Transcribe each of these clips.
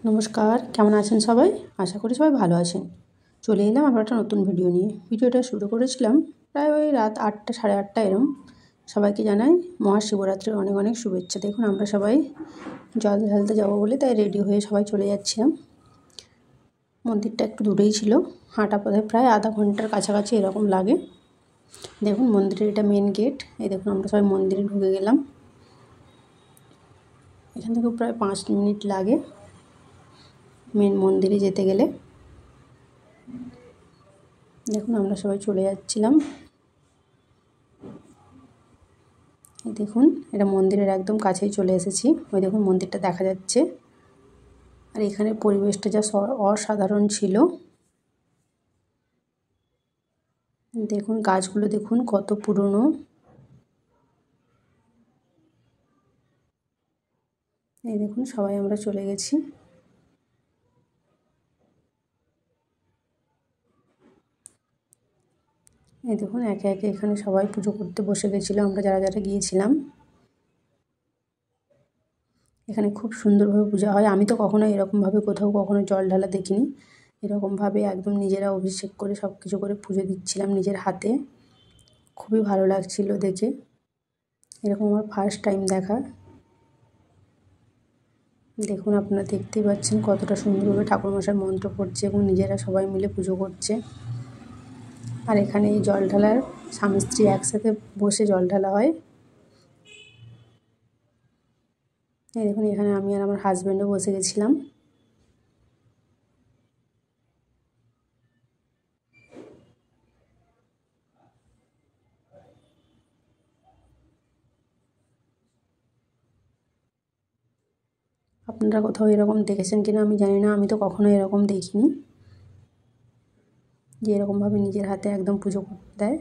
নমস্কার, কেমন আছেন সবাই? আশা করি সবাই ভালো আছেন। চলে এলাম আবার একটা নতুন ভিডিও নিয়ে। ভিডিওটা শুরু করেছিলাম প্রায় ওই রাত 8টা সাড়ে 8টা এরম। সবাইকে জানাই মহাশিবরাত্রির অনেক অনেক শুভেচ্ছা। দেখুন আমরা সবাই জল ঢালতে যাবো বলে তাই রেডি হয়ে সবাই চলে যাচ্ছিলাম। মন্দিরটা একটু দূরেই ছিল, হাঁটা পথে প্রায় আধা ঘন্টার কাছাকাছি এরকম লাগে। দেখুন মন্দিরের এটা মেন গেট। এই দেখুন আমরা সবাই মন্দিরে ঢুকে গেলাম। এখান থেকে প্রায় 5 মিনিট লাগে মেন মন্দিরে যেতে গেলে। দেখুন আমরা সবাই চলে যাচ্ছিলাম। এই দেখুন এটা মন্দিরের একদম কাছেই চলে এসেছি। ওই দেখুন মন্দিরটা দেখা যাচ্ছে। আর এখানে পরিবেশটা যা অসাধারণ ছিল। দেখুন গাছগুলো দেখুন কত পুরনো। এই দেখুন সবাই আমরা চলে গেছি। এই দেখুন একে একে এখানে সবাই পুজো করতে বসে গেছিলো, আমরা যারা যারা গিয়েছিলাম। এখানে খুব সুন্দরভাবে পূজা হয়। আমি তো কখনো এরকমভাবে কোথাও কখনো জল ঢালা দেখিনি। এরকমভাবে একদম নিজেরা অভিষেক করে সব কিছু করে পুজো দিচ্ছিলাম নিজের হাতে। খুবই ভালো লাগছিল দেখে। এরকম আমার ফার্স্ট টাইম দেখা। দেখুন আপনারা দেখতেই পাচ্ছেন কতটা সুন্দরভাবে ঠাকুরমশাই মন্ত্র পড়ছে এবং নিজেরা সবাই মিলে পুজো করছে। আর এখানে এই জল ঢালার স্বামী স্ত্রী একসাথে বসে জল ঢালা হয়। এই দেখুন এখানে আমি আর আমার হাজব্যান্ডও বসে গেছিলাম। আপনারা কোথাও এরকম দেখেছেন কিনা আমি জানি না, আমি তো কখনো এরকম দেখিনি যে এরকমভাবে নিজের হাতে একদম পুজো করতে দেয়।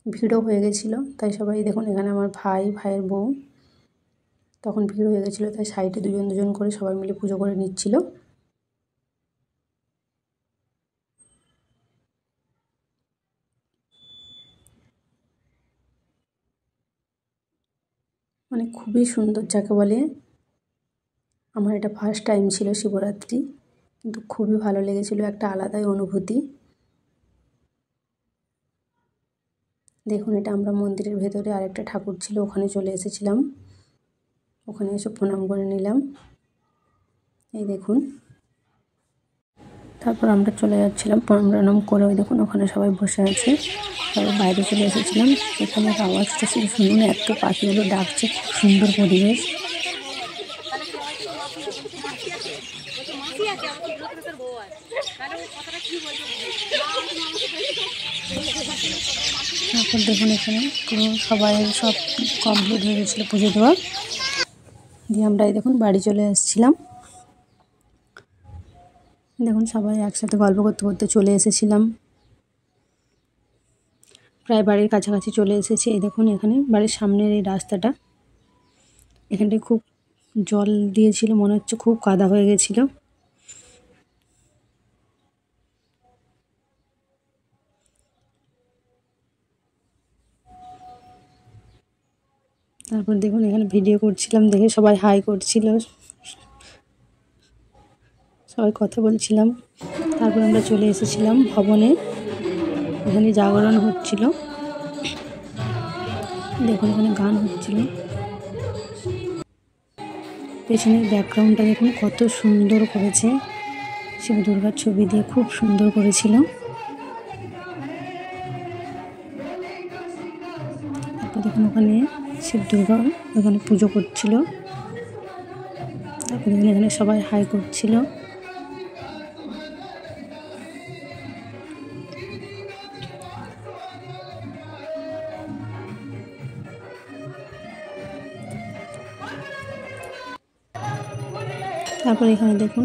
ভিড়ও হয়ে গেছিলো তাই সবাই দেখুন এখানে আমার ভাইয়ের বউ, তখন ভিড় হয়ে গেছিলো তাই সাইডে দুজন দুজন করে সবাই মিলে পুজো করে নিচ্ছিল। মানে খুবই সুন্দর যাকে বলে। আমার এটা ফার্স্ট টাইম ছিল শিবরাত্রি, কিন্তু খুবই ভালো লেগেছিল, একটা আলাদাই অনুভূতি। দেখুন এটা আমরা মন্দিরের ভেতরে আরেকটা ঠাকুর ছিল, ওখানে চলে এসেছিলাম। ওখানে এসে প্রণাম করে নিলাম। এই দেখুন তারপর আমরা চলে যাচ্ছিলাম প্রণাম করে। ওই দেখুন ওখানে সবাই বসে আছে। তারপর বাইরে চলে এসেছিলাম। এখানে আওয়াজটা শুধু শুনুন, এত পাখিগুলো ডাকছে, খুব সুন্দর পরিবেশ। তারপর দেখুন এখানে পুরো সবাই সব কমপ্লিট হয়ে গেছিলো পুজো দেওয়া দিয়ে আমরা এই দেখুন বাড়ি চলে এসেছিলাম। দেখুন সবাই একসাথে গল্প করতে করতে চলে এসেছিলাম, প্রায় বাড়ির কাছাকাছি চলে এসেছি। এই দেখুন এখানে বাড়ির সামনের এই রাস্তাটা, এখানটায় খুব জল দিয়েছিল, মনে হচ্ছে খুব কাদা হয়ে গেছিল। তারপর দেখুন এখানে ভিডিও করছিলাম দেখে সবাই হাই করছিল, সবাই কথা বলছিলাম। তারপর আমরা চলে এসেছিলাম ভবনে, এখানে জাগরণ হচ্ছিল। দেখুন এখানে গান হচ্ছিল। পেছনের ব্যাকগ্রাউন্ডটা দেখুন কত সুন্দর করেছে, শিব দুর্গার ছবি দিয়ে খুব সুন্দর করেছিল। তারপর দেখুন ওখানে শিব দুর্গা ওখানে পুজো করছিল। তারপর দেখুন এখানে সবাই হাই করছিল। তারপর এখানে দেখুন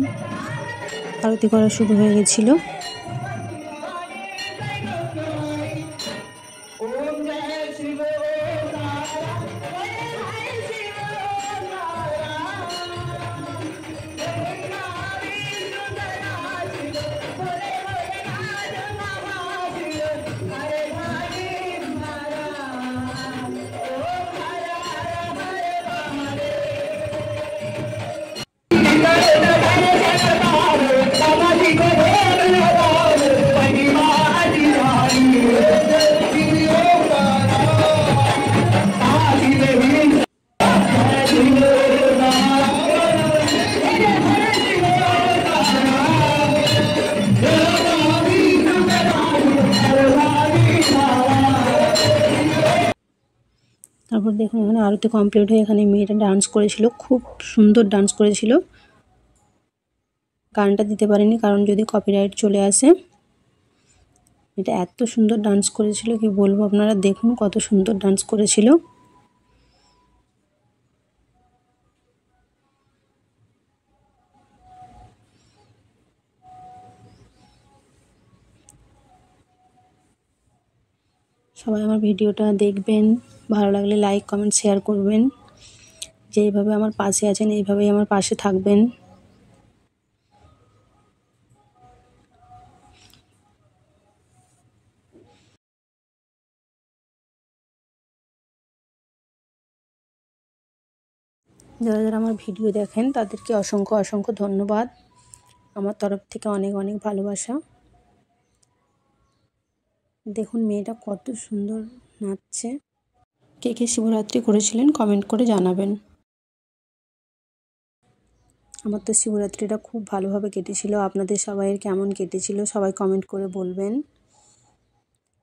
আরতি করা শুরু হয়ে গেছিল। দেখুন এখানে আরতি কমপ্লিট হয়ে এখানে মেয়েটা ডান্স করেছিল, খুব সুন্দর ডান্স করেছিল। গানটা দিতে পারিনি কারণ যদি কপিরাইট চলে আসে। এটা এত সুন্দর ডান্স করেছিল কি বলবো, আপনারা দেখুন কত সুন্দর ডান্স করেছিল। সবাই আমার ভিডিওটা দেখবেন, ভালো লাগলে লাইক কমেন্ট শেয়ার করবেন। যেইভাবে আমার পাশে আছেন এইভাবেই আমার পাশে থাকবেন। যারা যারা আমার ভিডিও দেখেন তাদেরকে অসংখ্য অসংখ্য ধন্যবাদ, আমার তরফ থেকে অনেক অনেক ভালোবাসা। দেখুন মেয়েটা কত সুন্দর নাচছে। কে কে শিবরাত্রি করেছিলেন কমেন্ট করে জানাবেন। আমার তো শিবরাত্রিটা খুব ভালোভাবে কেটেছিল, আপনাদের সবাইয়ের কেমন কেটেছিল সবাই কমেন্ট করে বলবেন।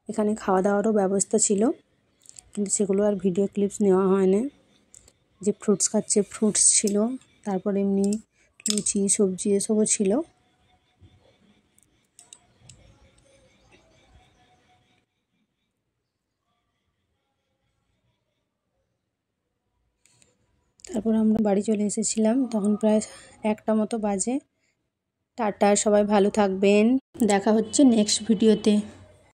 এখানে খাওয়া দাওয়ারও ব্যবস্থা ছিল, কিন্তু সেগুলো আর ভিডিও ক্লিপস নেওয়া হয় না। যে ফ্রুটস খাচ্ছে ফ্রুটস ছিল, তারপর এমনি লুচি সবজি এসবও ছিল। তারপর আমরা বাড়ি চলে এসেছিলাম, তখন প্রায় 1টা মতো বাজে। টাটা, সবাই ভালো থাকবেন, দেখা হচ্ছে নেক্সট ভিডিওতে।